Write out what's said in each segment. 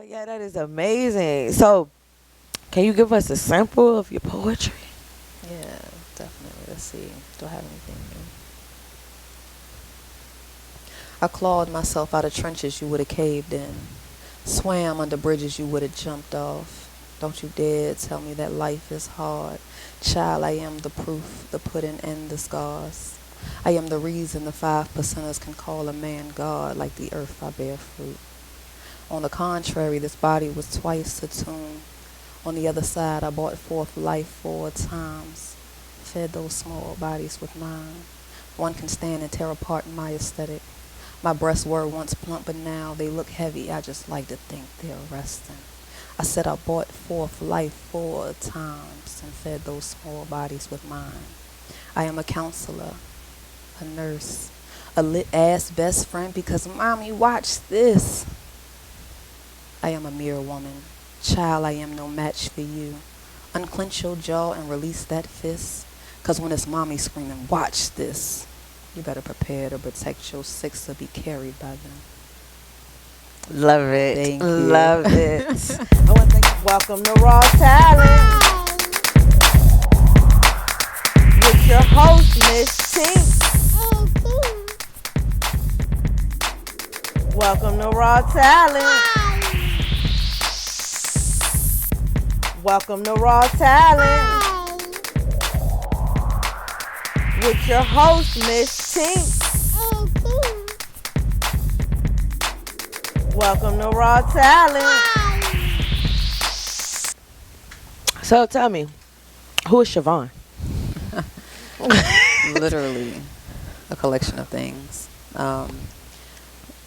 yeah, that is amazing. So, can you give us a sample of your poetry? Yeah, definitely. Let's see. Do I have anything new? I clawed myself out of trenches you would have caved in. Swam under bridges you would have jumped off. Don't you dare tell me that life is hard. Child, I am the proof, the pudding and the scars. I am the reason the 5%ers can call a man God, like the earth I bear fruit. On the contrary, this body was twice attuned. On the other side, I brought forth life 4 times, fed those small bodies with mine. One can stand and tear apart my aesthetic. My breasts were once plump, but now they look heavy. I just like to think they're resting. I said I brought forth life 4 times and fed those small bodies with mine. I am a counselor, a nurse, a lit-ass best friend because, mommy, watch this. I am a mere woman. Child, I am no match for you. Unclench your jaw and release that fist. Because when it's mommy screaming, watch this, you better prepare to protect your six or be carried by them. Love it. Thank you. Love it. I want to say welcome to Raw Talent with your host, Miss Tink. Welcome to Raw Talent. Welcome to Raw Talent with your host, Miss Tink. Welcome to Raw Talent. So tell me, who is Siobhan? Literally a collection of things.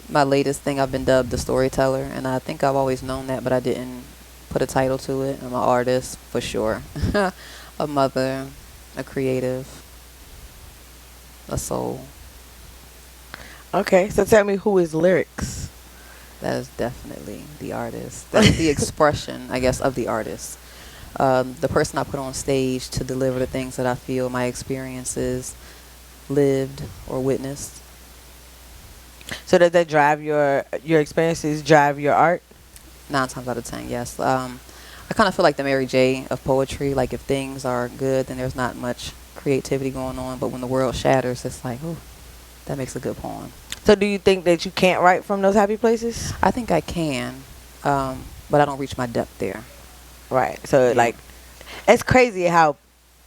My latest thing, I've been dubbed the storyteller, and I think I've always known that, but I didn't put a title to it. I'm an artist for sure. A mother, a creative, a soul. Okay, so tell me, who is Lyriicz? That is definitely the artist. That's the expression, I guess, of the artist. The person I put on stage to deliver the things that I feel, my experiences, lived or witnessed. So does that drive your experiences, drive your art? 9 times out of 10, yes. I kind of feel like the Mary J of poetry. Like, if things are good, then there's not much creativity going on. But when the world shatters, it's like, oh, that makes a good poem. So do you think that you can't write from those happy places? I think I can, but I don't reach my depth there. Right. So, like, it's crazy how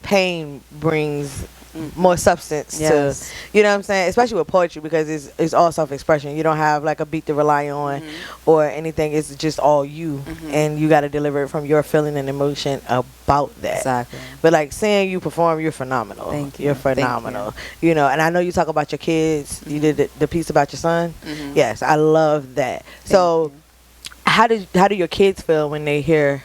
pain brings more substance Yes. to, you know what I'm saying? Especially with poetry, because it's all self-expression. You don't have, like, a beat to rely on or anything. It's just all you. And you got to deliver it from your feeling and emotion about that. Exactly. But, like, seeing you perform, you're phenomenal. Thank you. You're phenomenal. You know, and I know you talk about your kids. You did the piece about your son. Yes, I love that. So, how do your kids feel when they hear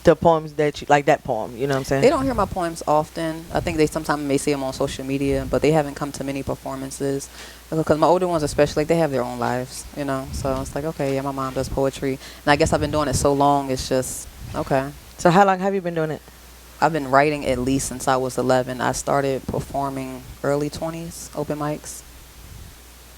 the poems that you like, that poem, you know what I'm saying? They don't hear my poems often. I think they sometimes may see them on social media, but they haven't come to many performances because my older ones, especially, like, they have their own lives, you know. So it's like, okay, yeah, my mom does poetry, and I guess I've been doing it so long. It's just okay. So how long have you been doing it? I've been writing at least since I was 11. I started performing early 20s, open mics.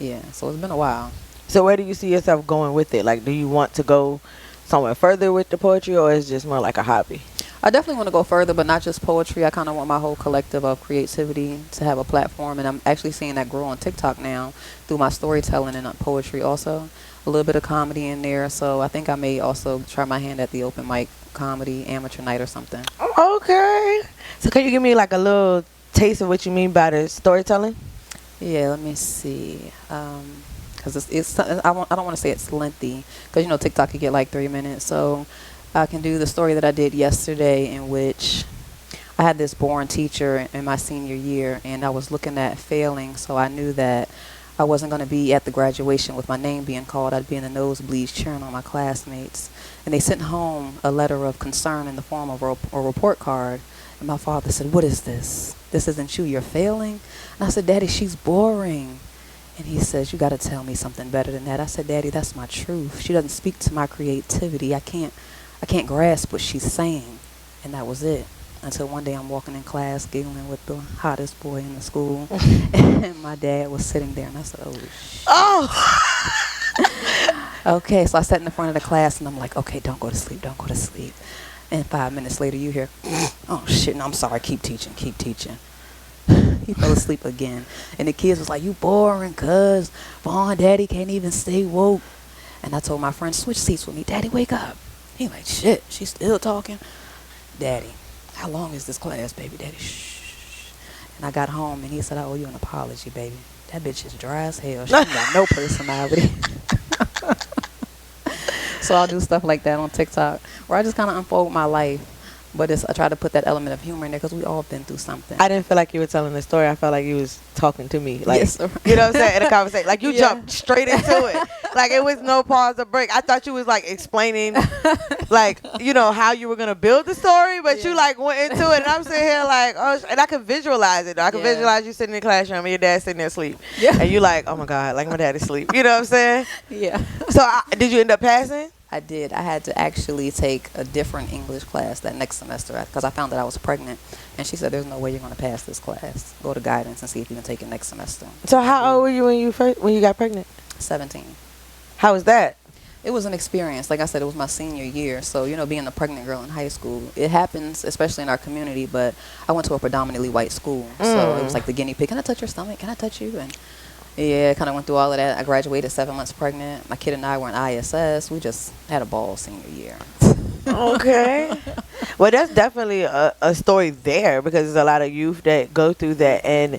Yeah, so it's been a while. So where do you see yourself going with it? Like, do you want to go somewhere further with the poetry, or is it just more like a hobby? I definitely want to go further, but not just poetry. I kind of want my whole collective of creativity to have a platform, and I'm actually seeing that grow on TikTok now through my storytelling and poetry also. A little bit of comedy in there, so I think I may also try my hand at the open mic comedy amateur night or something. Okay. So can you give me like a little taste of what you mean by the storytelling? Yeah, let me see. Because I don't want to say it's lengthy, because, you know, TikTok could get like 3 minutes. So I can do the story that I did yesterday, in which I had this born teacher in my senior year, and I was looking at failing, so I knew that I wasn't going to be at the graduation with my name being called. I'd be in the nosebleeds cheering on my classmates. And they sent home a letter of concern in the form of a report card. And my father said, "What is this? This isn't you. You're failing?" And I said, "Daddy, she's boring." And he says, "You got to tell me something better than that." I said, "Daddy, that's my truth. She doesn't speak to my creativity. I can't grasp what she's saying." And that was it. Until one day I'm walking in class giggling with the hottest boy in the school. And my dad was sitting there, and I said, "Oh, shit." Oh. Okay, so I sat in the front of the class and I'm like, okay, don't go to sleep, don't go to sleep. And 5 minutes later, you hear, oh shit, no, I'm sorry, keep teaching, keep teaching. He fell asleep again. And the kids was like, you boring, cuz Vaughn, daddy can't even stay woke. And I told my friend, switch seats with me. Daddy, wake up. He like, shit, she's still talking. Daddy, how long is this class, baby? Daddy, shh. And I got home and he said, I owe you an apology, baby. That bitch is dry as hell. She ain't got no personality. So I'll do stuff like that on TikTok where I just kind of unfold my life. But I try to put that element of humor in there because we all been through something. I didn't feel like you were telling the story. I felt like you was talking to me. Like, yes, you know what I'm saying? In a conversation. Like, you jumped straight into it. Like, it was no pause or break. I thought you was, like, explaining, like, you know, how you were going to build the story. But you, like, went into it. And I'm sitting here, like, oh, and I could visualize it. I could visualize you sitting in the classroom and your dad sitting there asleep. Yeah. And you like, oh, my God, like my daddy's asleep. You know what I'm saying? Yeah. So, did you end up passing? I did. I had to actually take a different English class that next semester because I found that I was pregnant. And she said, there's no way you're going to pass this class. Go to guidance and see if you can take it next semester. So how old were you when you got pregnant? 17. How was that? It was an experience. Like I said, it was my senior year. So, you know, being a pregnant girl in high school, it happens, especially in our community. But I went to a predominantly white school. So it was like the guinea pig. Can I touch your stomach? Can I touch you? And yeah, kind of went through all of that. I graduated 7 months pregnant. My kid and I were in ISS. We just had a ball senior year. Okay. Well, that's definitely a story there because there's a lot of youth that go through that. And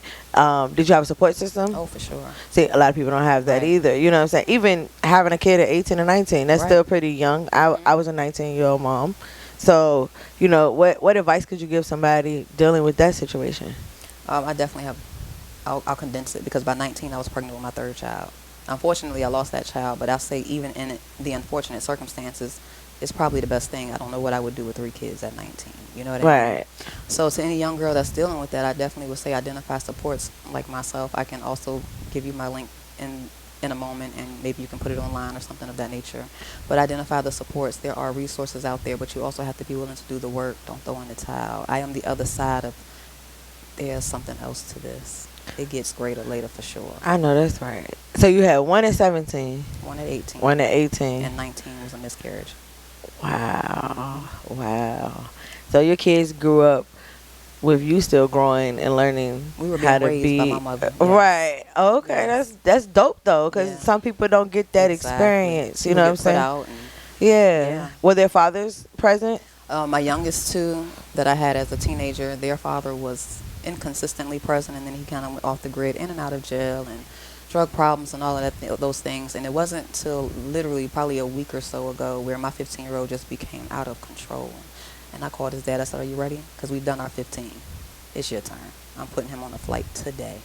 did you have a support system? Oh, for sure. See, a lot of people don't have that either. You know what I'm saying? Even having a kid at 18 or 19, that's still pretty young. I was a 19-year-old mom. So, you know, what advice could you give somebody dealing with that situation? I definitely have. I'll condense it because by 19 I was pregnant with my third child. Unfortunately, I lost that child, but I'll say even in the unfortunate circumstances, it's probably the best thing. I don't know what I would do with 3 kids at 19. You know what I mean? Right. So to any young girl that's dealing with that, I definitely would say identify supports like myself. I can also give you my link in a moment, and maybe you can put it online or something of that nature. But identify the supports. There are resources out there, but you also have to be willing to do the work. Don't throw in the towel. I am the other side of there's something else to this. It gets greater later for sure. I know that's right. So you had one at 17. One at 18. One at 18. And 19 was a miscarriage. Wow. Wow. So your kids grew up with you still growing and learning how to be by my mother. Yes. Right. Okay. Yes. That's dope though, because some people don't get that experience. You know what I'm saying? Yeah. Were their fathers present? My youngest 2 that I had as a teenager, their father was inconsistently present, and then he kind of went off the grid, in and out of jail and drug problems and all of that, those things. And it wasn't till literally probably a week or so ago where my 15-year-old just became out of control. And I called his dad. I said, are you ready? Because we've done our 15. It's your turn. I'm putting him on a flight today.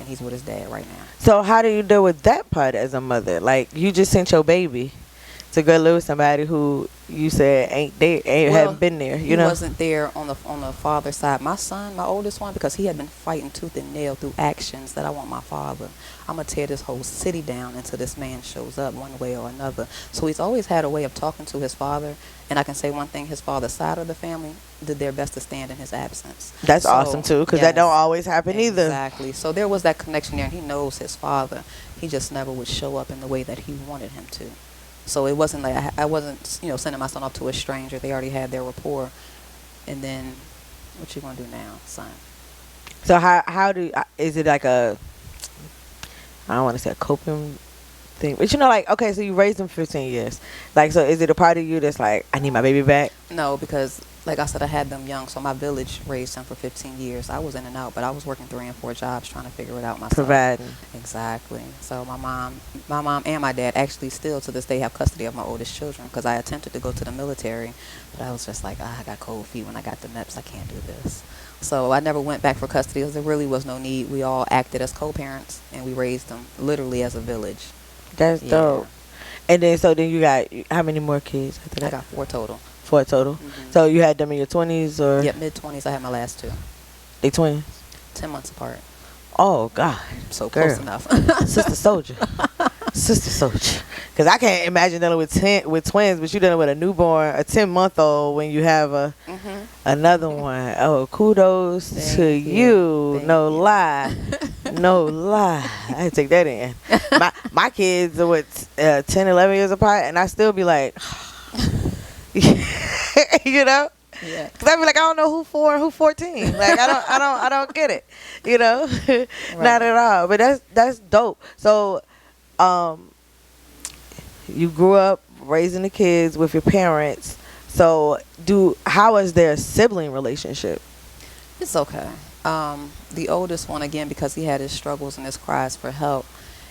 And he's with his dad right now. So how do you deal with that part as a mother? Like, you just sent your baby to go live with somebody who you said hadn't been there. You know, he wasn't there on the father's side. My son, my oldest one, because he had been fighting tooth and nail through actions that I want my father. I'm gonna tear this whole city down until this man shows up one way or another. So he's always had a way of talking to his father. And I can say one thing: his father's side of the family did their best to stand in his absence. That's awesome too, because that don't always happen either. Exactly. So there was that connection there, and he knows his father. He just never would show up in the way that he wanted him to. So it wasn't like I wasn't, sending my son off to a stranger. They already had their rapport. And then, what you gonna do now, son? So how is it like I don't want to say a coping thing, but like, okay, so you raised him 15 years. Like, so is it a part of you that's like, I need my baby back? No, because like I said, I had them young, so my village raised him for 15 years. I was in and out, but I was working 3 and 4 jobs trying to figure it out myself. Providing. Exactly. So my mom and my dad actually still to this day have custody of my oldest children, because I attempted to go to the military, but I was just like, I got cold feet when I got the MEPS. I can't do this. So I never went back for custody because there really was no need. We all acted as co-parents, and we raised them literally as a village. That's dope. And then, so then you got, how many more kids after that? I got 4 total. 4 total. Mm-hmm. So you had them in your 20s or? Yep, mid-20s. I had my last 2. They twins? 10 months apart. Oh, God. So girl. Close enough. Sister soldier. Sister soldier. Because I can't imagine dealing with twins, but you're dealing with a newborn, a 10-month-old when you have another one. Oh, kudos to you. No lie. No lie. I had to take that in. My kids are what 10, 11 years apart, and I still be like, you know. Yeah. Cause I be like, I don't know who 4 and who 14. Like I don't get it. You know, Right. not at all. But that's dope. So, you grew up raising the kids with your parents. So, how is their sibling relationship? It's okay. The oldest one, again, because he had his struggles and his cries for help,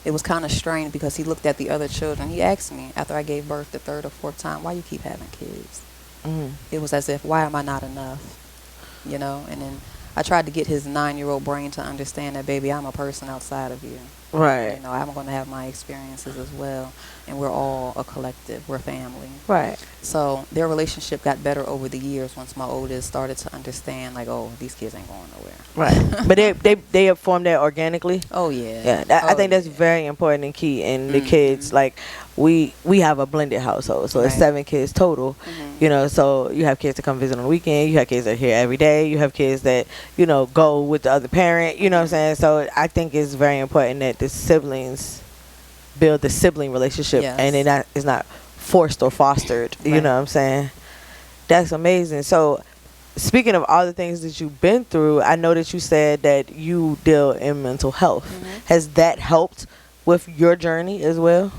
it was kind of strange because he looked at the other children. He asked me after I gave birth the third or fourth time, why you keep having kids? Mm. It was as if, why am I not enough? You know, and then I tried to get his 9-year-old brain to understand that, baby, I'm a person outside of you. Right. You know, I'm going to have my experiences as well. And we're all a collective. We're family. Right. So their relationship got better over the years once my oldest started to understand, like, oh, these kids ain't going nowhere. Right. But they have formed that organically. Oh, yeah. Yeah. I think that's very important and key in the kids. Like, we have a blended household, so it's 7 kids total. Mm-hmm. You know, so you have kids that come visit on the weekend. You have kids that are here every day. You have kids that, you know, go with the other parent. You know what I'm saying? So I think it's very important that the siblings build the sibling relationship, and it's not forced or fostered. Right. You know what I'm saying? That's amazing. So, speaking of all the things that you've been through, I know that you said that you deal in mental health. Mm-hmm. Has that helped with your journey as well?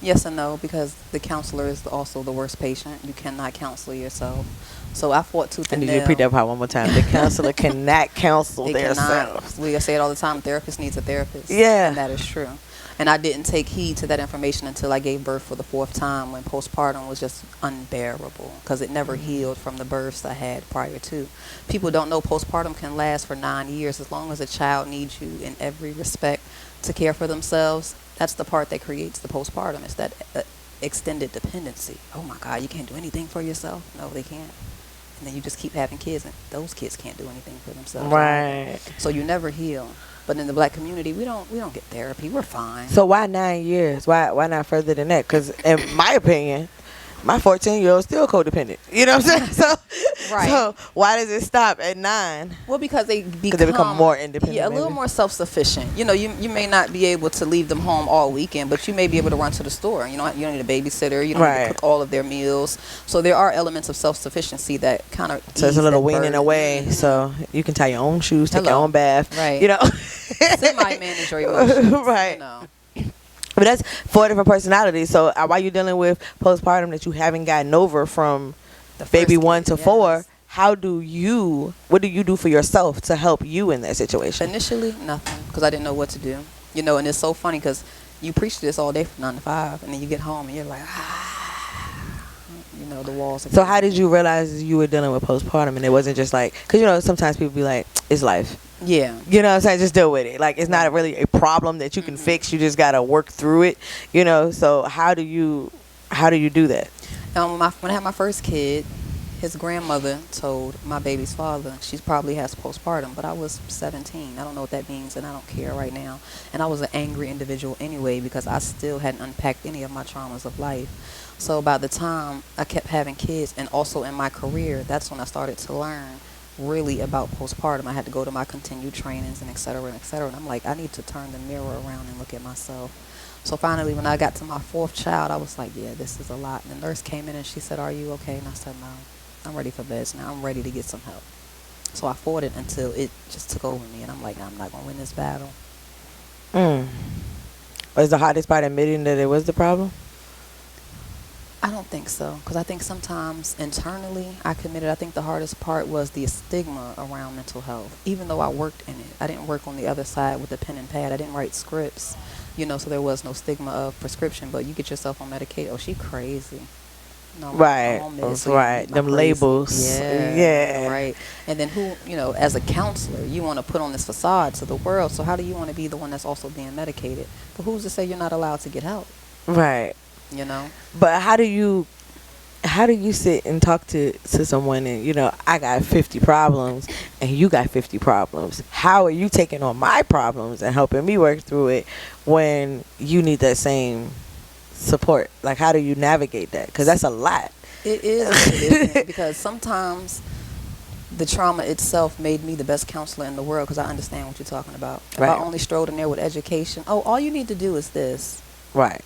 Yes and no, because the counselor is also the worst patient. You cannot counsel yourself. So I fought tooth and nail. I need you to repeat that part one more time. The counselor cannot counsel themselves. We say it all the time. Therapist needs a therapist. Yeah. And that is true. And I didn't take heed to that information until I gave birth for the 4th time, when postpartum was just unbearable because it never healed from the births I had prior to. People don't know postpartum can last for 9 years. As long as a child needs you in every respect to care for themselves, that's the part that creates the postpartum. It's that extended dependency. Oh, my God, you can't do anything for yourself? No, they can't. And then you just keep having kids, and those kids can't do anything for themselves. Right. So you never heal. But in the black community, we don't get therapy. We're fine. So why 9 years? Why not further than that? Because in my opinion, my 14-year-old is still codependent. You know what I'm saying? So why does it stop at 9? Well, because they become more independent. Yeah, a little more self-sufficient. You know, you may not be able to leave them home all weekend, but you may be able to run to the store. You don't need a babysitter. You don't need to cook all of their meals. So there are elements of self-sufficiency that kind of so it's a little weaning away. Mm-hmm. So you can tie your own shoes, take your own bath. Right. You know. Semi-manage your emotions. Right. You know. But that's 4 different personalities. So while you're dealing with postpartum that you haven't gotten over from the baby 1 to 4, what do you do for yourself to help you in that situation? Initially, nothing, because I didn't know what to do. You know, and it's so funny because you preach this all day from 9 to 5, and then you get home and you're like, you know, the walls. So how did you realize you were dealing with postpartum and it wasn't just like, because, you know, sometimes people be like, it's life. Yeah. You know what I'm saying? Just deal with it. Like, it's not really a problem that you can fix. You just got to work through it, you know? So how do you do that? When I had my first kid, his grandmother told my baby's father she probably has postpartum, but I was 17. I don't know what that means, and I don't care right now. And I was an angry individual anyway because I still hadn't unpacked any of my traumas of life. So by the time I kept having kids and also in my career, that's when I started to learn really about postpartum. I had to go to my continued trainings and et cetera, and et cetera. And I'm like, I need to turn the mirror around and look at myself. So finally, when I got to my 4th child, I was like, yeah, this is a lot. And the nurse came in and she said, are you okay? And I said, no, I'm ready for beds now. I'm ready to get some help. So I fought it until it just took over me. And I'm like, I'm not going to win this battle. Was the hardest part admitting that it was the problem? I don't think so, because I think sometimes internally I committed. I think the hardest part was the stigma around mental health. Even though I worked in it, I didn't work on the other side with a pen and pad. I didn't write scripts, you know, so there was no stigma of prescription. But you get yourself on Medicaid, oh, she crazy. No, right, right. Them crazy labels. Yeah. Right. And then who, you know, as a counselor, you want to put on this facade to the world. So how do you want to be the one that's also being medicated? But who's to say you're not allowed to get help? Right. You know. But how do you sit and talk to someone and, you know, I got 50 problems and you got 50 problems. How are you taking on my problems and helping me work through it when you need that same support? Like, how do you navigate that? Because that's a lot. It is. Because sometimes the trauma itself made me the best counselor in the world because I understand what you're talking about. If Right. I only strode in there with education, oh, all you need to do is this. Right.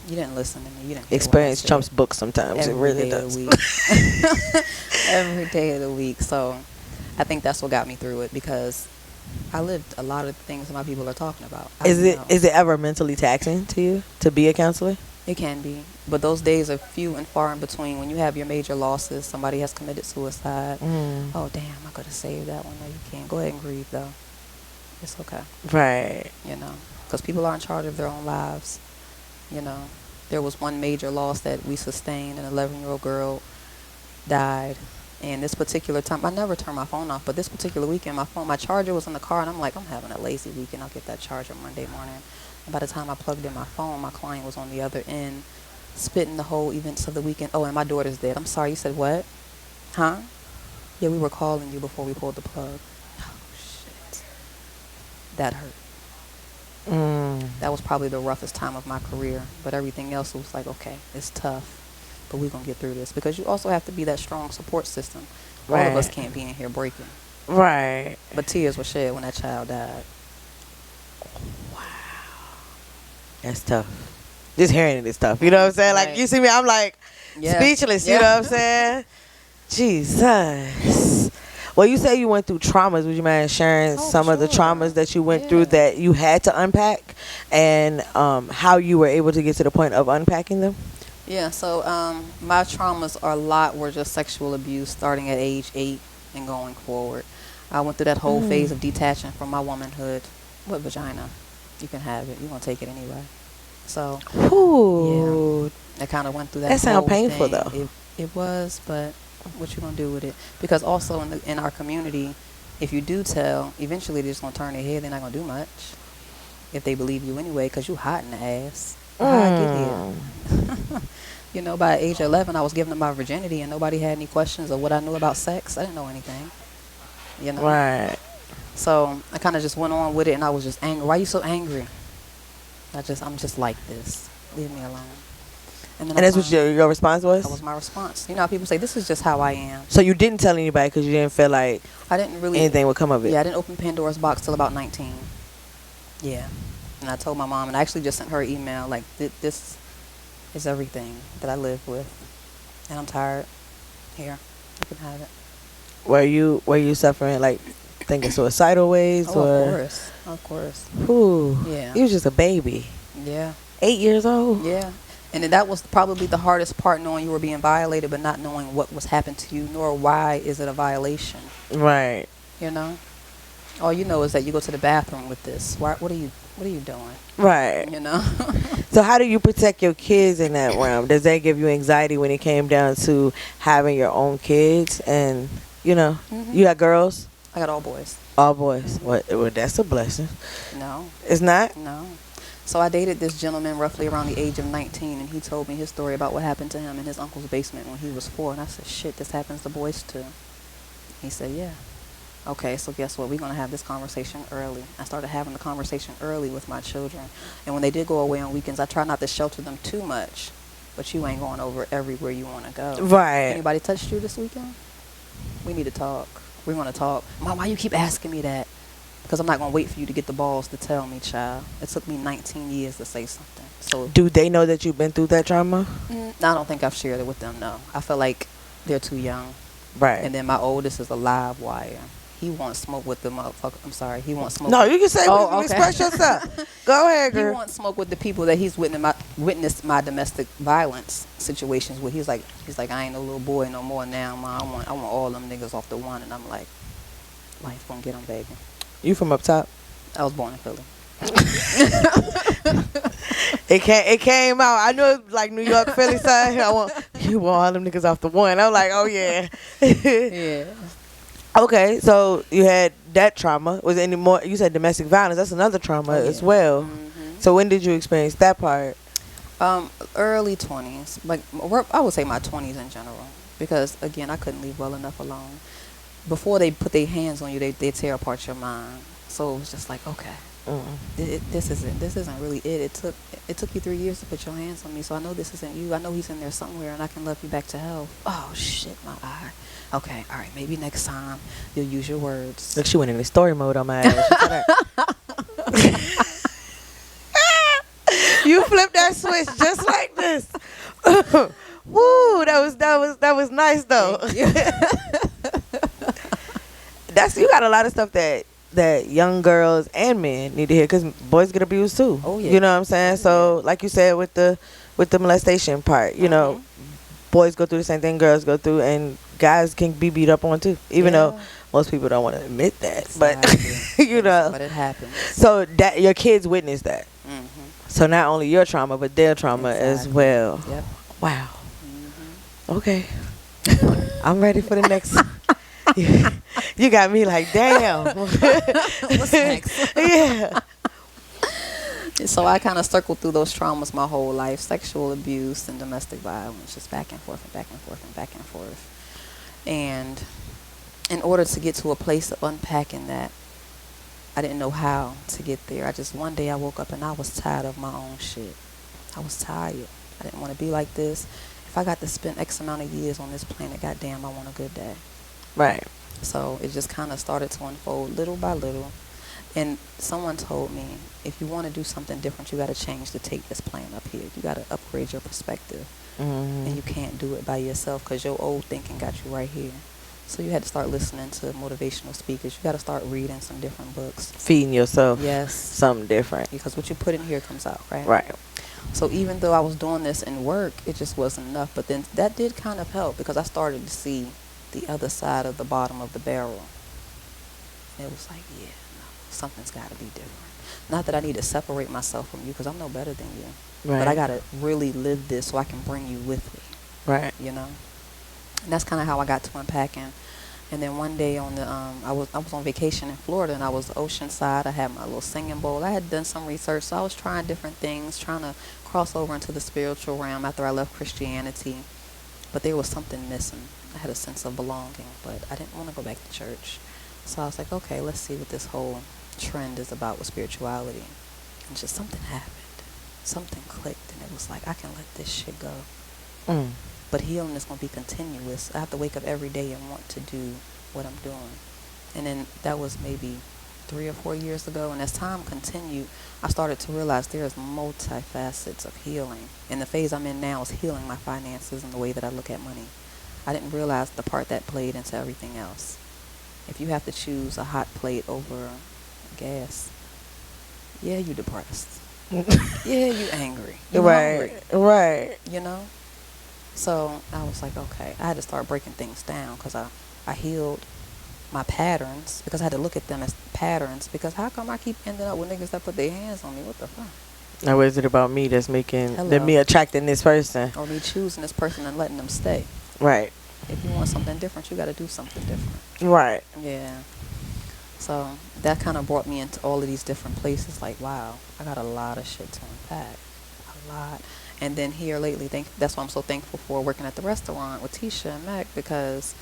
You didn't listen to me. You didn't hear what I Experience said. trumps books sometimes. It Every really day of does. the week. Every day of the week. So I think that's what got me through it because I lived a lot of things that my people are talking about. Is it ever mentally taxing to you to be a counselor? It can be. But those days are few and far in between. When you have your major losses, somebody has committed suicide. Oh, damn, I could have saved that one. No, you can't. Go ahead and grieve, though. It's okay. Right. You know, because people are in charge of their own lives. You know, there was one major loss that we sustained. An 11-year-old girl died. And this particular time, I never turn my phone off, but this particular weekend, my charger was in the car, and I'm like, I'm having a lazy weekend. I'll get that charger Monday morning. And by the time I plugged in my phone, my client was on the other end, spitting the whole events of the weekend. Oh, and my daughter's dead. I'm sorry, you said what? Huh? Yeah, we were calling you before we pulled the plug. Oh, shit. That hurt. That was probably the roughest time of my career. But everything else was like, okay, it's tough. But we're going to get through this. Because you also have to be that strong support system. All of us can't be in here breaking. Right. But tears were shed when that child died. Wow. That's tough. Just hearing it is tough. You know what I'm saying? Right. Like, you see me, I'm like speechless. You know what I'm saying? Jesus. Well, you say you went through traumas. Would you mind sharing some of the traumas that you went through that you had to unpack and how you were able to get to the point of unpacking them? Yeah, so my traumas were just sexual abuse starting at age 8 and going forward. I went through that whole phase of detaching from my womanhood. What vagina? You can have it. You're going to take it anyway. So, yeah, I kind of went through that. That sounds whole painful, thing. though. It was, but what you going to do with it? Because also in our community, if you do tell, eventually they're just going to turn their head. They're not going to do much if they believe you anyway because you hot in the ass. How I get here? You know, by age 11, I was giving them my virginity, and nobody had any questions of what I knew about sex. I didn't know anything. You know. Right. So I kind of just went on with it, and I was just angry. Why are you so angry? I'm just like this. Leave me alone. And that's what your response was? That was my response. You know how people say, this is just how I am. So you didn't tell anybody because you didn't feel like I didn't really anything would come of it? Yeah, I didn't open Pandora's box till about 19. Yeah. And I told my mom, and I actually just sent her an email, like, this is everything that I live with. And I'm tired. Here, you can have it. Were you suffering, like, thinking suicidal ways? Of course. Ooh. Yeah. You was just a baby. Yeah. 8 years old? Yeah. And then that was probably the hardest part, knowing you were being violated, but not knowing what was happening to you, nor why is it a violation. Right. You know? All you know is that you go to the bathroom with this. What are you doing? Right. You know? So how do you protect your kids in that realm? Does that give you anxiety when it came down to having your own kids? And, you know, you got girls? I got all boys. All boys. Well, that's a blessing. No. It's not? No. So I dated this gentleman roughly around the age of 19, and he told me his story about what happened to him in his uncle's basement when he was 4. And I said, shit, this happens to boys too. He said, yeah. Okay, so guess what? We're going to have this conversation early. I started having the conversation early with my children. And when they did go away on weekends, I try not to shelter them too much. But you ain't going over everywhere you want to go. Right. Anybody touched you this weekend? We need to talk. We're going to talk. Mom, why you keep asking me that? Because I'm not going to wait for you to get the balls to tell me, child. It took me 19 years to say something. So, do they know that you've been through that trauma? I don't think I've shared it with them, no. I feel like they're too young. Right. And then my oldest is a live wire. He wants smoke with the motherfucker. I'm sorry. He wants smoke. No, you can say okay. Express yourself. Go ahead, girl. He wants smoke with the people that he's witnessed my domestic violence situations with. He's like, I ain't no little boy no more now, Ma. I want all them niggas off the one. And I'm like, life gonna get them, baby. You from up top? I was born in Philly. It came out. I knew it was like New York, Philly side. You want all them niggas off the one. I was like, oh yeah. Yeah. Okay, so you had that trauma. Was there any more? You said domestic violence. That's another trauma as well. Mm-hmm. So when did you experience that part? Early 20s. Like, I would say my 20s in general. Because, again, I couldn't leave well enough alone. Before they put their hands on you, they tear apart your mind. So it was just like, okay, This isn't really it. It took you 3 years to put your hands on me, so I know this isn't you. I know he's in there somewhere, and I can love you back to health. Oh shit, my eye. Okay, all right, maybe next time you'll use your words. Look, she went into story mode on my ass. You flipped that switch just like this. Woo, that was nice though. You got a lot of stuff that young girls and men need to hear, because boys get abused too. Oh yeah. You know what I'm saying? So like you said with the molestation part, you know, boys go through the same thing girls go through, and guys can be beat up on too, even though most people don't want to admit that. But you know, but it happens. So that your kids witness that. So not only your trauma, but their trauma as well. Yep. Wow. Okay. I'm ready for the next. You got me like, damn. What's next? Yeah. So I kind of circled through those traumas my whole life: sexual abuse and domestic violence, just back and forth and back and forth and back and forth. And in order to get to a place of unpacking that, I didn't know how to get there. One day I woke up and I was tired of my own shit. I was tired. I didn't want to be like this. If I got to spend X amount of years on this planet, goddamn, I want a good day. Right. So it just kind of started to unfold little by little. And someone told me, if you want to do something different, you got to change the tape that's playing up here. You got to upgrade your perspective. And you can't do it by yourself, because your old thinking got you right here. So you had to start listening to motivational speakers. You got to start reading some different books. Feeding yourself. Yes. Something different. Because what you put in here comes out, right? Right. So even though I was doing this in work, it just wasn't enough. But then that did kind of help, because I started to see the other side of the bottom of the barrel. And it was like, yeah, no, something's got to be different. Not that I need to separate myself from you, because I'm no better than you. Right. But I got to really live this so I can bring you with me. Right. You know? And that's kind of how I got to unpacking. And then one day on the I was on vacation in Florida, and I was oceanside. I had my little singing bowl. I had done some research, so I was trying different things, trying to cross over into the spiritual realm after I left Christianity. But there was something missing. I had a sense of belonging, but I didn't want to go back to church. So I was like, okay, let's see what this whole trend is about with spirituality. And just something happened. Something clicked, and it was like, I can let this shit go. But healing is going to be continuous. I have to wake up every day and want to do what I'm doing. And then that was maybe 3 or 4 years ago. And as time continued, I started to realize there's multifacets of healing. And the phase I'm in now is healing my finances and the way that I look at money. I didn't realize the part that played into everything else. If you have to choose a hot plate over gas, yeah, you depressed. Yeah, you angry. You hungry. Right. You know? So I was like, okay, I had to start breaking things down, because I healed my patterns, because I had to look at them as patterns, because how come I keep ending up with niggas that put their hands on me? What the fuck? Now, what is it about me that's making, that me attracting this person? Or me choosing this person and letting them stay. Right. If you want something different, you got to do something different. Right. Yeah. So that kind of brought me into all of these different places, like, wow, I got a lot of shit to unpack. A lot. And then here lately, that's why I'm so thankful for working at the restaurant with Tisha and Mac, because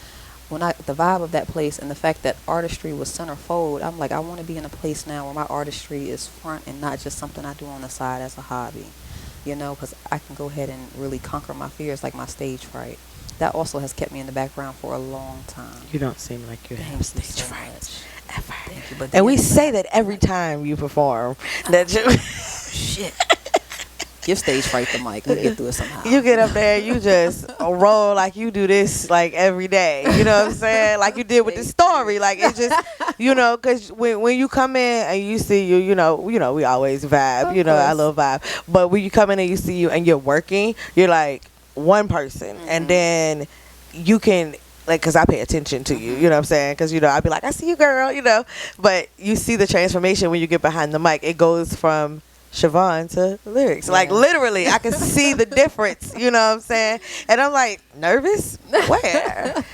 the vibe of that place and the fact that artistry was centerfold, I'm like, I want to be in a place now where my artistry is front and not just something I do on the side as a hobby, you know, because I can go ahead and really conquer my fears, like my stage fright. That also has kept me in the background for a long time. You don't seem like you have stage fright ever. Thank you. But and we say that every time you perform. That you shit. Give stage fright the mic. We'll get through it somehow. You get up there, you just roll like you do this like every day. You know what I'm saying? Like you did with the story. Like it's just, you know, because when you come in and you see you know, we always vibe. You know, I love vibe. But when you come in and you see you and you're working, you're like one person, and then you can. Like, because I pay attention to you, you know what I'm saying? Because, you know, I'd be like, I see you, girl, you know. But you see the transformation when you get behind the mic. It goes from Siobhan to Lyriicz. Yeah. Like, literally, I can see the difference, you know what I'm saying? And I'm like, nervous? Where?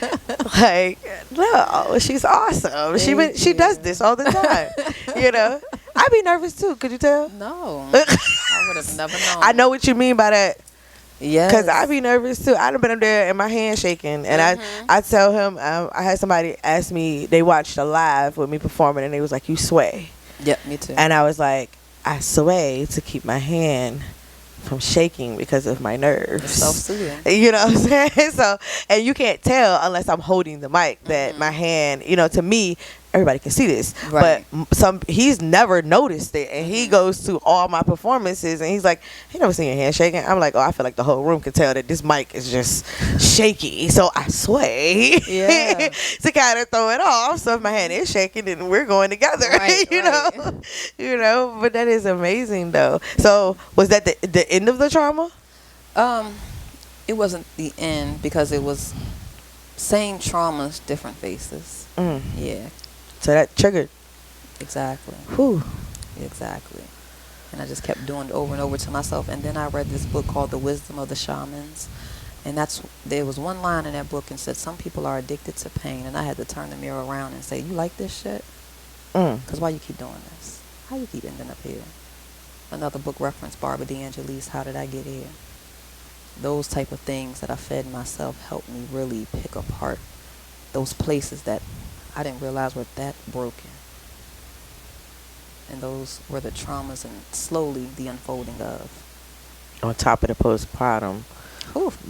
Like, no, she's awesome. She does this all the time, you know? I'd be nervous, too. Could you tell? No. I would have never known. I know what you mean by that. Yeah, because I be nervous too. I'd have been up there and my hand shaking, and I tell him I had somebody ask me, they watched a live with me performing, and they was like, you sway. Yep, me too. And I was like, I sway to keep my hand from shaking because of my nerves. It's self-soothing. You know what I'm saying? So, and you can't tell unless I'm holding the mic that my hand, to me, everybody can see this. Right. But he's never noticed it, and he goes to all my performances, and he's like, "He never seen your hand shaking." I'm like, "Oh, I feel like the whole room can tell that this mic is just shaky." So I sway, Yeah, to kind of throw it off. So if my hand is shaking, then we're going together, right, know. But that is amazing, though. So was that the end of the trauma? It wasn't the end because it was same traumas, different faces. Yeah. So that triggered. Exactly. Whew. Exactly. And I just kept doing it over and over to myself. And then I read this book called The Wisdom of the Shamans. And there was one line in that book and said, some people are addicted to pain. And I had to turn the mirror around and say, you like this shit? Because why you keep doing this? How you keep ending up here? Another book referenced Barbara DeAngeli's How Did I Get Here? Those type of things that I fed myself helped me really pick apart those places that I didn't realize were that broken. And those were the traumas and slowly the unfolding of. On top of the postpartum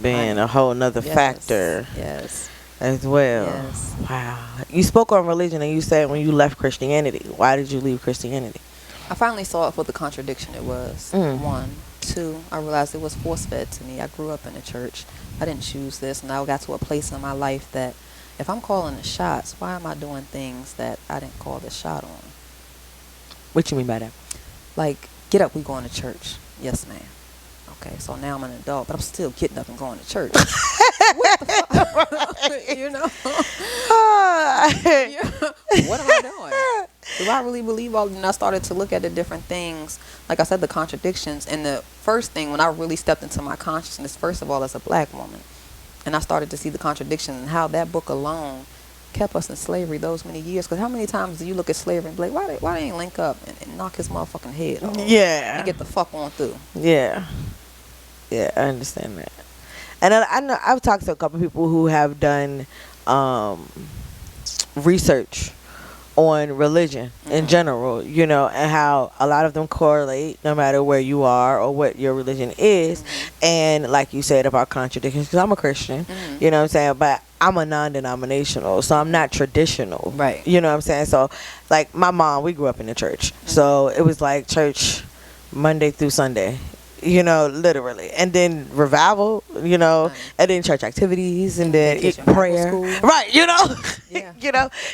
being a whole nother factor. Yes. As well. Yes. Wow. You spoke on religion and you said when you left Christianity. Why did you leave Christianity? I finally saw it for the contradiction it was. 1. 2, I realized it was force-fed to me. I grew up in a church. I didn't choose this, and I got to a place in my life that if I'm calling the shots, why am I doing things that I didn't call the shot on? What you mean by that? Like, get up, we going to church. Yes, ma'am. Okay, so now I'm an adult, but I'm still getting up and going to church. What the fuck? You know? What am I doing? Do I really believe all? And I started to look at the different things. Like I said, the contradictions. And the first thing, when I really stepped into my consciousness, first of all, as a black woman, and I started to see the contradictions and how that book alone kept us in slavery those many years. Because how many times do you look at slavery and be like, why they ain't link up and knock his motherfucking head off? Yeah. And get the fuck on through. Yeah. Yeah, I understand that. And I know I've talked to a couple people who have done research on religion in general, and how a lot of them correlate no matter where you are or what your religion is. And like you said about contradictions, because I'm a Christian, you know what I'm saying, but I'm a non-denominational, so I'm not traditional. Right. You know what I'm saying? So like my mom, we grew up in the church. So it was like church Monday through Sunday. Literally. And then revival, and then church activities, and then prayer. Right, Yeah.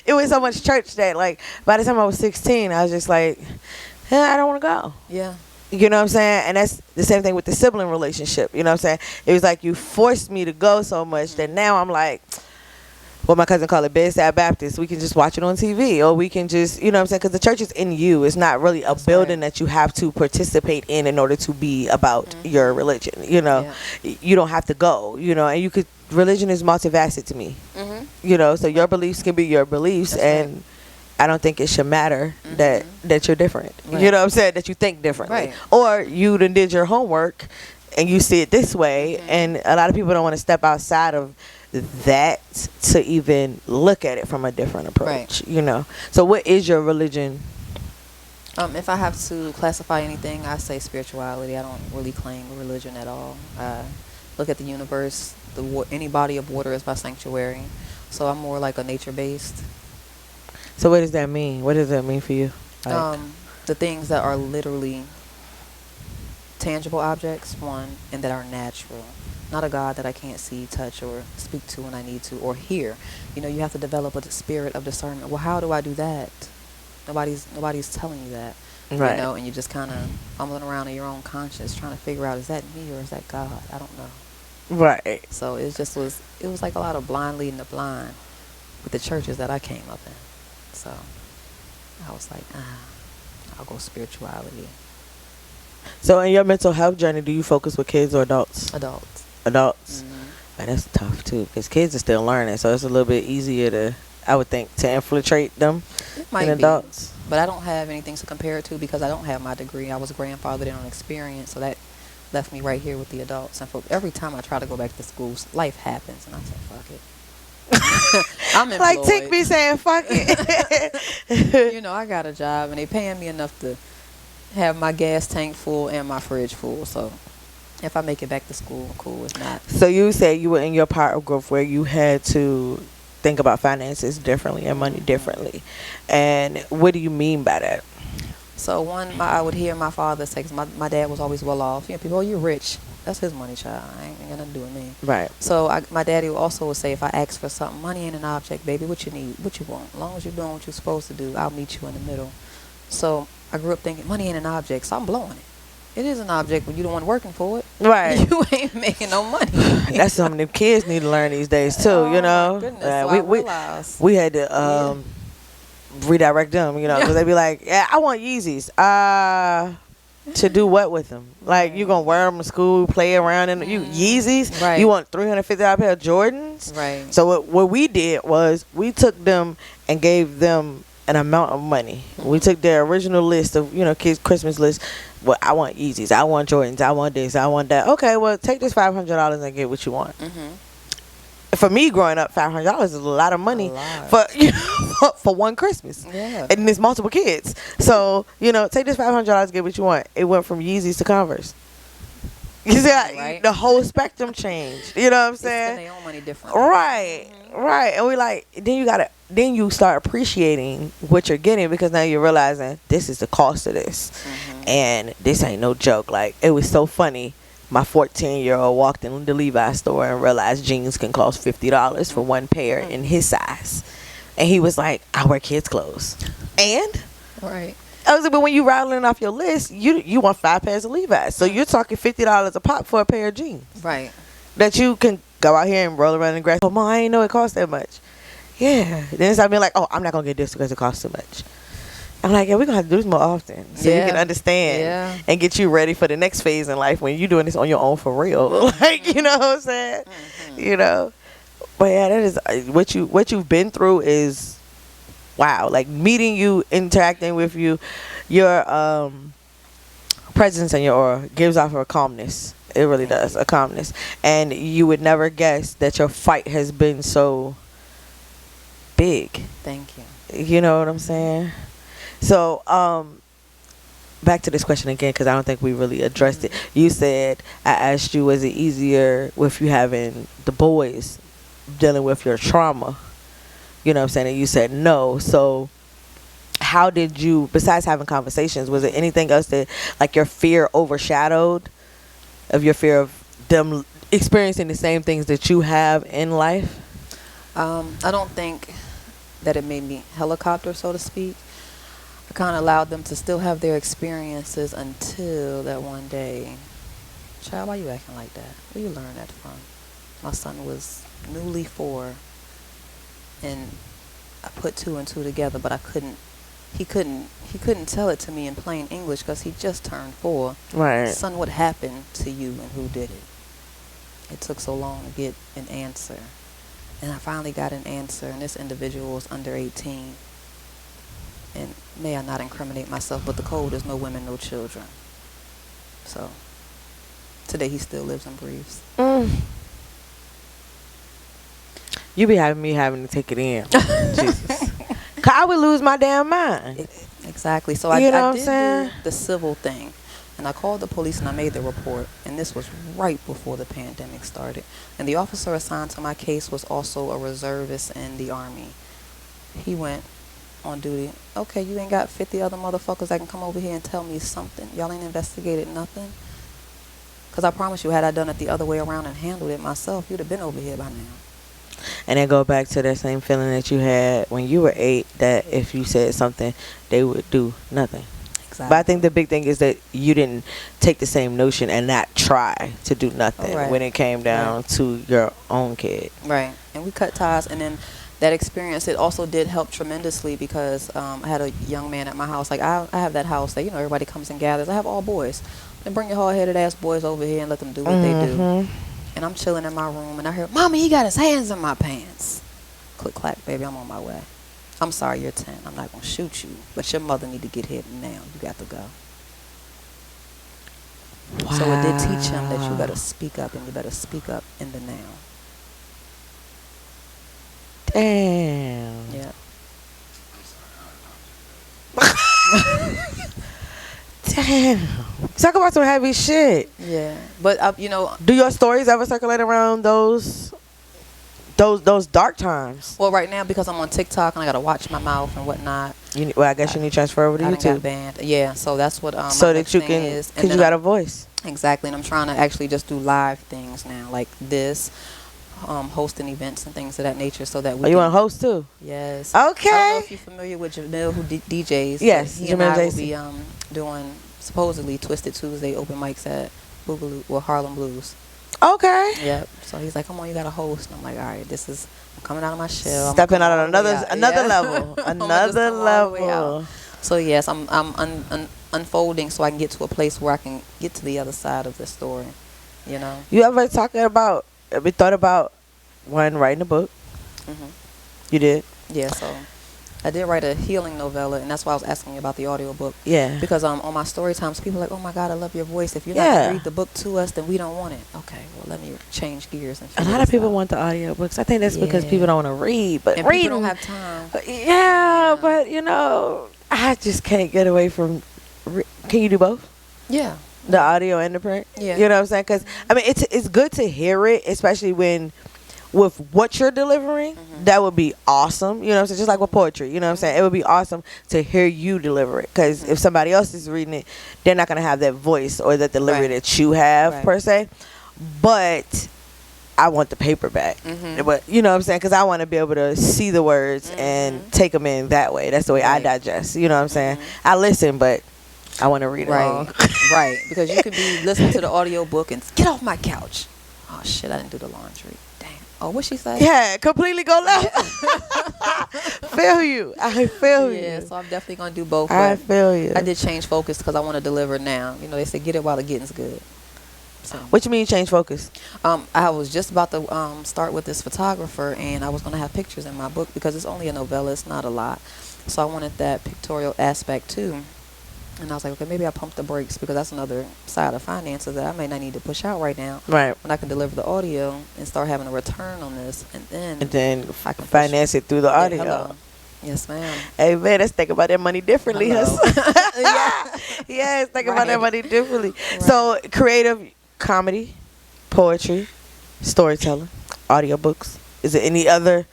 It was so much church that, like, by the time I was 16, I was just like, I don't want to go. Yeah. You know what I'm saying? And that's the same thing with the sibling relationship. You know what I'm saying? It was like you forced me to go so much that now I'm like, what my cousin called it, bedside Baptist. We can just watch it on TV, or we can just, you know what I'm saying? Because the church is in you. It's not really a building that you have to participate in order to be about your religion. You don't have to go. And you could. Religion is multifaceted to me. So your beliefs can be your beliefs, and I don't think it should matter that you're different. Right. You know what I'm saying? That you think differently, Right. or you done did your homework and you see it this way, and a lot of people don't want to step outside of that to even look at it from a different approach. Right. So what is your religion? If I have to classify anything, I say spirituality. I don't really claim religion at all. Look at the universe. Any body of water is my sanctuary. So I'm more like a nature-based. So what does that mean? What does that mean for you? Like, the things that are literally tangible objects, one, and that are natural. Not a God that I can't see, touch, or speak to when I need to, or hear. You have to develop a spirit of discernment. Well, how do I do that? Nobody's telling you that. right. And you're just kind of fumbling around in your own conscience, trying to figure out, is that me or is that God? I don't know. Right. So it was like a lot of blind leading the blind with the churches that I came up in. So I was like, I'll go spirituality. So in your mental health journey, do you focus with kids or adults? Adults. And that's tough too, because kids are still learning, so it's a little bit easier I would think, to infiltrate them than adults. But I don't have anything to compare it to because I don't have my degree. I was grandfathered in on experience, so that left me right here with the adults. And for every time I try to go back to school, life happens, and I said, fuck it. I'm employed. Like Tick be saying, fuck it. You know, I got a job and they paying me enough to have my gas tank full and my fridge full. So if I make it back to school, cool. If not. So you said you were in your part of growth where you had to think about finances differently and money differently. And what do you mean by that? So I would hear my father say, 'cause my dad was always well off. You know, people, oh, you're rich. That's his money, child. I ain't got nothing to do with me. Right. So my daddy also would say, if I ask for something, money ain't an object, baby. What you need, what you want. As long as you're doing what you're supposed to do, I'll meet you in the middle. So I grew up thinking money ain't an object, so I'm blowing it. It is an object when you the one working for it. Right. You ain't making no money. That's something them kids need to learn these days too. Oh, you know. my goodness. So I realized. We had to redirect them. You know, because they be like, yeah, I want Yeezys. To do what with them? Like, you gonna wear them to school, play around in you Yeezys? Right. You want $350 pair of Jordans? Right. So what we did was we took them and gave them an amount of money. We took their original list of, you know, kids' Christmas list. Well, I want Yeezys, I want Jordans, I want this, I want that. Okay, well, take this $500 and get what you want. For me, growing up, $500 is a lot of money for for one Christmas. Yeah. And there's multiple kids, so you know, take this $500, get what you want. It went from Yeezys to Converse. You see, Right. the whole spectrum changed. You know what I'm saying? They spend their own money different. Right, right. And we like, then you start appreciating what you're getting, because now you're realizing this is the cost of this, and this ain't no joke. Like, it was so funny. My 14-year-old walked in the Levi's store and realized jeans can cost $50 for one pair in his size. And he was like, I wear kids' clothes. And? Right. I was like, but when you rattling off your list, you want 5 pairs of Levi's. So you're talking $50 a pop for a pair of jeans. Right. That you can go out here and roll around in the grass. Oh, Mom, I didn't know it cost that much. Yeah. Then it's like being like, oh, I'm not going to get this because it costs too much. I'm like, yeah, we're going to have to do this more often so you can understand and get you ready for the next phase in life when you're doing this on your own for real. Like, you know what I'm saying? You know? But yeah, that is what you've been through is wow. Like, meeting you, interacting with you, your presence and your aura gives off a calmness. It really does, a calmness. And you would never guess that your fight has been so big. Thank you. You know what I'm saying? So, back to this question again, because I don't think we really addressed it. You said, I asked you, was it easier with you having the boys dealing with your trauma? You know what I'm saying? And you said no. So, how did you, besides having conversations, was there anything else that, like, your fear overshadowed, of your fear of them experiencing the same things that you have in life? I don't think that it made me helicopter, so to speak. I kind of allowed them to still have their experiences until that one day. Child, why you acting like that? Where you learn that from? My son was newly 4, and I put 2 and 2 together, but he couldn't tell it to me in plain English because he just turned 4. Right. Son, what happened to you and who did it? It took so long to get an answer. And I finally got an answer, and this individual was under 18. And may I not incriminate myself, but the code is no women, no children. So today he still lives and breathes. You be having me having to take it in. Jesus. 'Cause I would lose my damn mind. Exactly. So I did saying? do the civil thing. And I called the police and I made the report. And this was right before the pandemic started. And the officer assigned to my case was also a reservist in the Army. He went on duty. Okay, you ain't got 50 other motherfuckers that can come over here and tell me something. Y'all ain't investigated nothing. Because I promise you, had I done it the other way around and handled it myself, you'd have been over here by now. And then go back to that same feeling that you had when you were 8, that if you said something, they would do nothing. Exactly. But I think the big thing is that you didn't take the same notion and not try to do nothing when it came down to your own kid. Right. And we cut ties. And then that experience, it also did help tremendously because I had a young man at my house. Like, I have that house that, you know, everybody comes and gathers. I have all boys. Then bring your hard-headed ass boys over here and let them do what they do. And I'm chilling in my room, and I heard, Mommy, he got his hands in my pants. Click, clack, baby, I'm on my way. I'm sorry, you're 10. I'm not going to shoot you, but your mother need to get hit now. You got to go. Wow. So it did teach him that you better speak up, and you better speak up in the now. Damn. Yeah. Damn. Talk about some heavy shit. Yeah. But you know, Do your stories ever circulate around those dark times? well, right now because I'm on TikTok and I gotta watch my mouth and whatnot. Well, I guess you need to transfer over to I done got YouTube banned. Yeah. So that's what so my that next you thing can, is. because you got a voice. Exactly, and I'm trying to actually just do live things now, like this, hosting events and things of that nature, so that we. Oh, you want to host too? Yes. I don't know Okay. if you're familiar with Jamil, who DJs. Yes, He Jamil and I will JC. be doing supposedly Twisted Tuesday open mics at Boogaloo or Harlem Blues. Okay. Yep. So he's like, "Come on, you got to host." And I'm like, "All right, this is I'm coming out of my shell. I'm Stepping coming out all on the way another out." level. I'm gonna just Another come all the way out. level. So yes, I'm unfolding so I can get to a place where I can get to the other side of the story. You know. You ever thought about writing a book? Mhm. You did? Yeah. So I did write a healing novella, and that's why I was asking you about the audiobook. Yeah. Because on my story times, people are like, "Oh my God, I love your voice. If you're not Yeah. gonna read the book to us, then we don't want it." Okay, well let me change gears and. A lot of people want the audiobooks. I think that's because Yeah. people don't want to read, but and reading, people don't have time. Yeah, but you know, I just can't get away from. Can you do both? Yeah. The audio and the print? Yeah. You know what I'm saying? Because I mean, it's good to hear it, especially with what you're delivering. That would be awesome. You know what I'm saying? Just like with poetry. You know what I'm saying? It would be awesome to hear you deliver it. Because if somebody else is reading it, they're not going to have that voice or that delivery that you have, per se. But I want the paperback. But you know what I'm saying? Because I want to be able to see the words and take them in that way. That's the way I digest. You know what I'm saying? I listen, but I want to read it all. Right. Because you could be listening to the audio book and get off my couch. Oh shit, I didn't do the laundry. Damn. Oh, what she say? Yeah, completely go left. Feel you. I feel you. Yeah, so I'm definitely gonna do both. I feel you. I did change focus because I want to deliver now. You know, they say get it while the getting's good. So, what you mean change focus? I was just about to start with this photographer, and I was gonna have pictures in my book because it's only a novella. It's not a lot, so I wanted that pictorial aspect too. And I was like, okay, maybe I pump the brakes because that's another side of finances that I may not need to push out right now. Right. When I can deliver the audio and start having a return on this, and then I can finance it through the audio. Hello. Yes, ma'am. Hey man, let's think about that money differently. Yeah. Yes, think about that money differently. So creative comedy, poetry, storytelling, audiobooks. Is there any other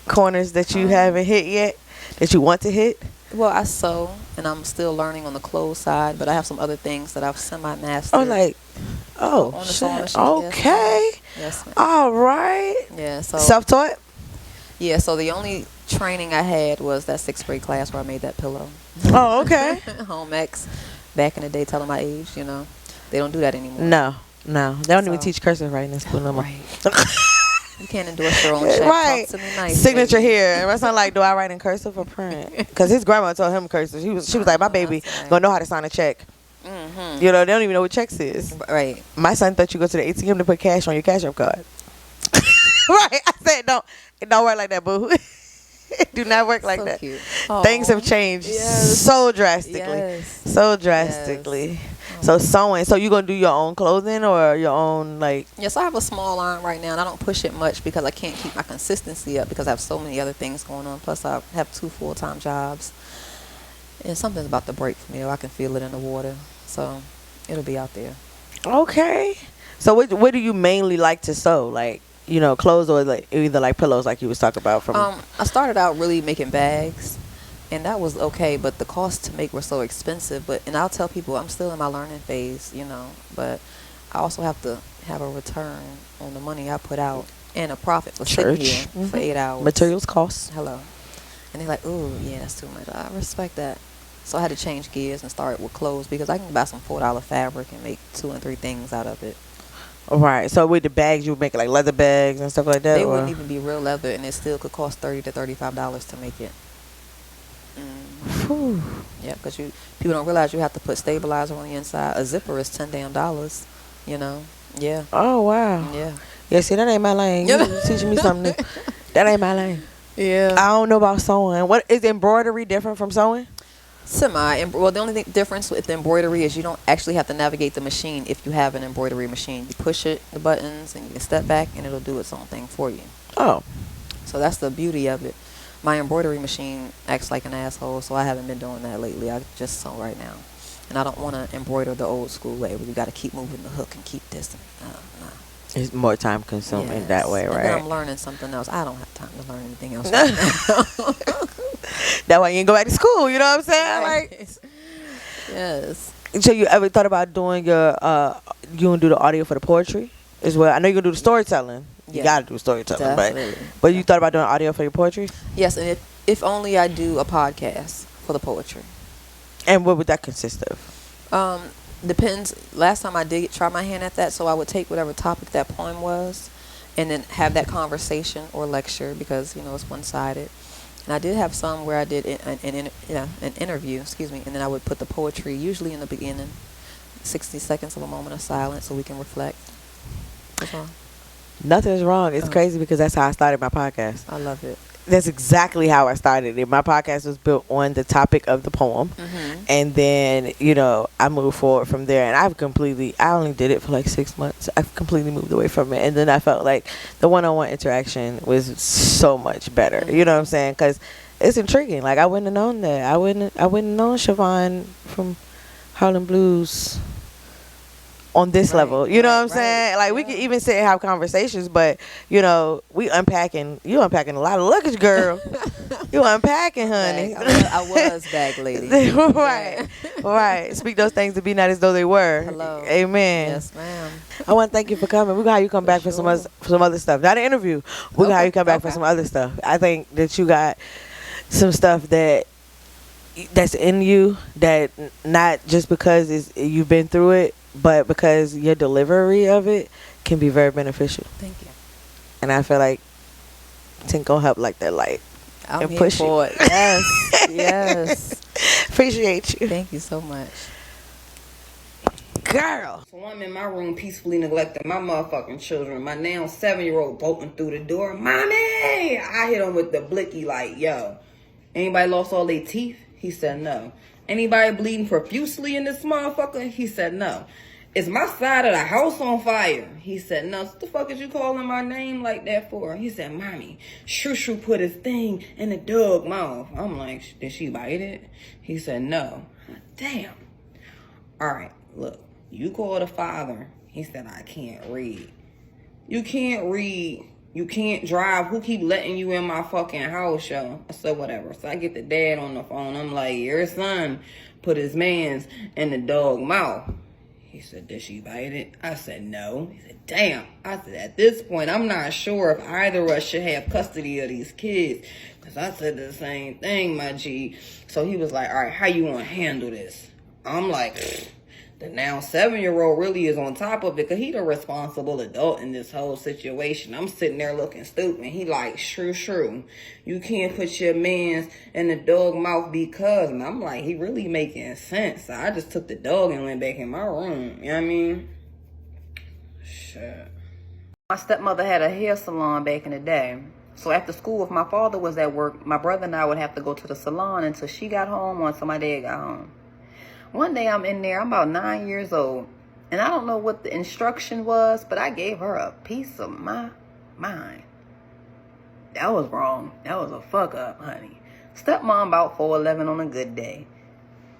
corners that you haven't hit yet that you want to hit? Well, I sew, and I'm still learning on the clothes side, but I have some other things that I've semi-mastered. On the shit. sewing machine. Okay. Yes, ma'am. All right. Yeah. So self-taught? Yeah. So the only training I had was that 6th grade class where I made that pillow. Oh, okay. Home X. Back in the day, telling my age, you know, they don't do that anymore. No. They don't even teach cursive writing in school no more. Right. You can't endorse your own check. Right. Talk to me nice, signature baby. here. And my son like, do I write in cursive or print? Because his grandma told him cursive. She was like, my baby gonna know how to sign a check. You know, they don't even know what checks is. Right. My son thought you go to the ATM to put cash on your Cash App card. Right. I said, it don't work like that, boo. It do not work like that. Cute. Things have changed so drastically. So drastically. Yes. So sewing. So you gonna do your own clothing or your own like? Yes, I have a small line right now, and I don't push it much because I can't keep my consistency up because I have so many other things going on. Plus, I have 2 full-time jobs, and something's about to break for me. I can feel it in the water, so it'll be out there. Okay. So what do you mainly like to sew? Like, you know, clothes or like either like pillows, like you was talking about from. I started out really making bags. And that was okay, but the costs to make were so expensive. And I'll tell people I'm still in my learning phase, you know. But I also have to have a return on the money I put out and a profit for sitting here for 8 hours. Materials costs. Hello. And they're like, ooh, yeah, that's too much. I respect that. So I had to change gears and start with clothes because I can buy some $4 fabric and make 2 and 3 things out of it. Right. So with the bags, you would make like leather bags and stuff like that? They wouldn't even be real leather, and it still could cost $30 to $35 to make it. Yeah, because people don't realize you have to put stabilizer on the inside. A zipper is $10 damn, you know. Yeah. Oh wow. Yeah. Yeah. See, that ain't my lane. You teaching me something new. That ain't my lane. Yeah. I don't know about sewing. What is embroidery different from sewing? Well, the only difference with the embroidery is you don't actually have to navigate the machine if you have an embroidery machine. You push the buttons, and you can step back, and it'll do its own thing for you. Oh. So that's the beauty of it. My embroidery machine acts like an asshole, so I haven't been doing that lately. I just sew right now. And I don't want to embroider the old school way where you got to keep moving the hook and keep this. No. It's more time consuming that way, right? And then I'm learning something else. I don't have time to learn anything else right now. That way you can go back to school, you know what I'm saying? Right. Like, yes. so you ever thought about doing you gonna do the audio for the poetry as well? I know you're gonna do the storytelling. You Yeah. gotta do storytelling, Definitely. but you thought about doing audio for your poetry? Yes, and if only I do a podcast for the poetry. And what would that consist of? Depends. Last time I did try my hand at that, so I would take whatever topic that poem was and then have that conversation or lecture because, it's one-sided. And I did have some where I did an interview, and then I would put the poetry usually in the beginning, 60 seconds of a moment of silence so we can reflect. What's wrong? Nothing's wrong. It's crazy because that's how I started my podcast. I love it. That's exactly how I started it. My podcast was built on the topic of the poem. Mm-hmm. And then, I moved forward from there. And I only did it for like 6 months. I completely moved away from it. And then I felt like the one-on-one interaction was so much better. You know what I'm saying? Because it's intriguing. Like, I wouldn't have known that. I wouldn't have known Siobhan from Harlem Blues on this level. You know what I'm saying? Like, we could even sit and have conversations, but, you unpacking a lot of luggage, girl. You unpacking, honey. I was bag lady. Right. Speak those things to be not as though they were. Hello. Amen. Yes, ma'am. I want to thank you for coming. We're going to have you come back for some other stuff. Not an interview. We're going to have you come back for some other stuff. I think that you got some stuff that's in you that not just because you've been through it, but because your delivery of it can be very beneficial. Thank you. And I feel like Tink gonna help like that light. I'm and here push for you. it. Yes. Appreciate you. Thank you so much. Girl. So I'm in my room peacefully neglecting my motherfucking children. My now 7-year-old bolting through the door. Mommy! I hit him with the blicky like, yo, anybody lost all their teeth? He said no. Anybody bleeding profusely in this motherfucker? He said no. Is my side of the house on fire? He said no. What the fuck is you calling my name like that for? He said, Mommy, Shoo put his thing in the dog mouth. I'm like, did she bite it? He said no. Damn. All right, look, you call the father. He said, I can't read. You can't read. You can't drive. Who keep letting you in my fucking house, yo? I said, whatever. So I get the dad on the phone. I'm like, your son put his man's in the dog mouth. He said, did she bite it? I said, no. He said, damn. I said, at this point, I'm not sure if either of us should have custody of these kids. Because I said the same thing, my G. So he was like, all right, how you want to handle this? I'm like, the now 7-year-old really is on top of it because he the responsible adult in this whole situation. I'm sitting there looking stupid. He like, shrew. You can't put your man's in the dog mouth because. And I'm like, he really making sense. So I just took the dog and went back in my room. You know what I mean? Shit. My stepmother had a hair salon back in the day. So after school, if my father was at work, my brother and I would have to go to the salon until she got home or until my dad got home. One day I'm in there, I'm about 9 years old, and I don't know what the instruction was, but I gave her a piece of my mind. That was wrong. That was a fuck up, honey. Stepmom about 4'11" on a good day.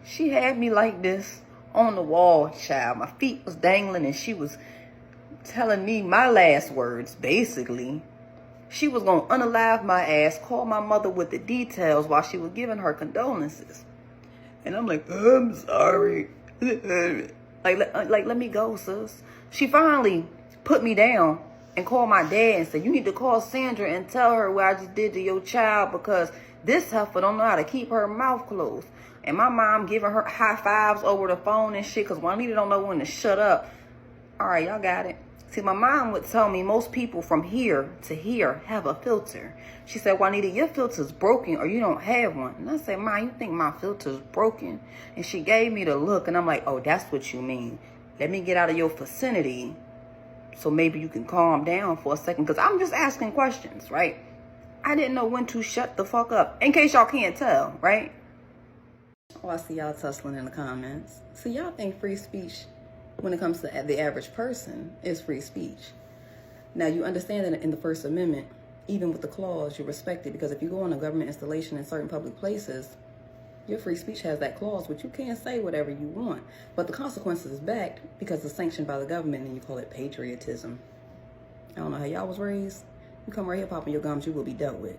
She had me like this on the wall, child. My feet was dangling, and she was telling me my last words, basically. She was going to unalive my ass, call my mother with the details while she was giving her condolences. And I'm like, I'm sorry. Let me go, sis. She finally put me down and called my dad and said, you need to call Sandra and tell her what I just did to your child because this heifer don't know how to keep her mouth closed. And my mom giving her high fives over the phone and shit because Juanita don't know when to shut up. All right, y'all got it. See, my mom would tell me most people from here to here have a filter. She said, Juanita, your filter's broken or you don't have one. And I said, Ma, you think my filter's broken? And she gave me the look and I'm like, oh, that's what you mean. Let me get out of your vicinity so maybe you can calm down for a second because I'm just asking questions, right? I didn't know when to shut the fuck up. In case y'all can't tell, right? Oh, I see y'all tussling in the comments. See, y'all think free speech, when it comes to the average person, is free speech. Now, you understand that in the First Amendment, even with the clause, you're respected, because if you go on a government installation in certain public places, your free speech has that clause, which you can't say whatever you want. But the consequences is backed because it's sanctioned by the government, and you call it patriotism. I don't know how y'all was raised. You come right here popping your gums, you will be dealt with.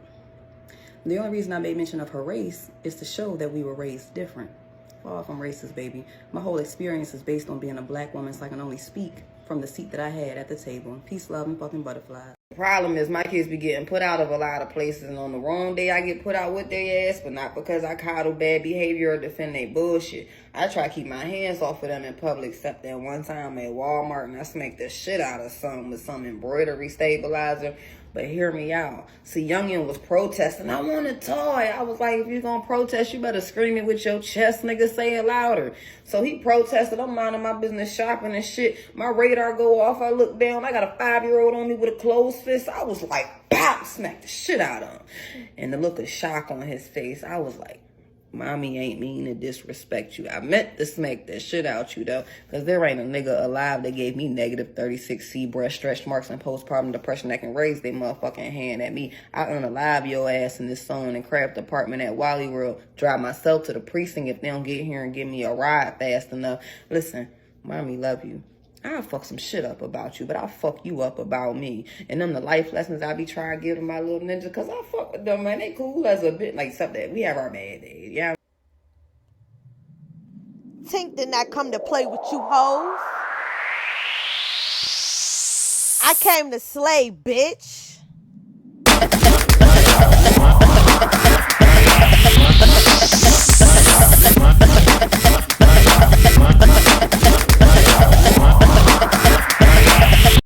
The only reason I made mention of her race is to show that we were raised different. Far from racist, baby. My whole experience is based on being a black woman, so I can only speak from the seat that I had at the table. Peace, love, and fucking butterflies. The problem is my kids be getting put out of a lot of places, and on the wrong day I get put out with their ass, but not because I coddle bad behavior or defend their bullshit. I try to keep my hands off of them in public, except that one time at Walmart, and I smacked the shit out of some with some embroidery stabilizer. But hear me out. See, youngin' was protesting. I want a toy. I was like, if you're gonna protest, you better scream it with your chest, nigga. Say it louder. So he protested. I'm minding my business, shopping and shit. My radar go off. I look down. I got a 5-year-old on me with a closed fist. I was like, pow, smack the shit out of him. And the look of shock on his face, I was like, mommy ain't mean to disrespect you. I meant to smack that shit out you, though, because there ain't a nigga alive that gave me negative 36C breast stretch marks and postpartum depression that can raise their motherfucking hand at me. I unalive your ass in this Sewing and Craft department at Wally World. Drive myself to the precinct if they don't get here and give me a ride fast enough. Listen, mommy love you. I'll fuck some shit up about you, but I'll fuck you up about me. And them the life lessons I be trying to give to my little ninja, because I fuck with them, man. They cool as a bit. Like, stuff that we have our bad days, yeah. Tink did not come to play with you hoes. I came to slay, bitch.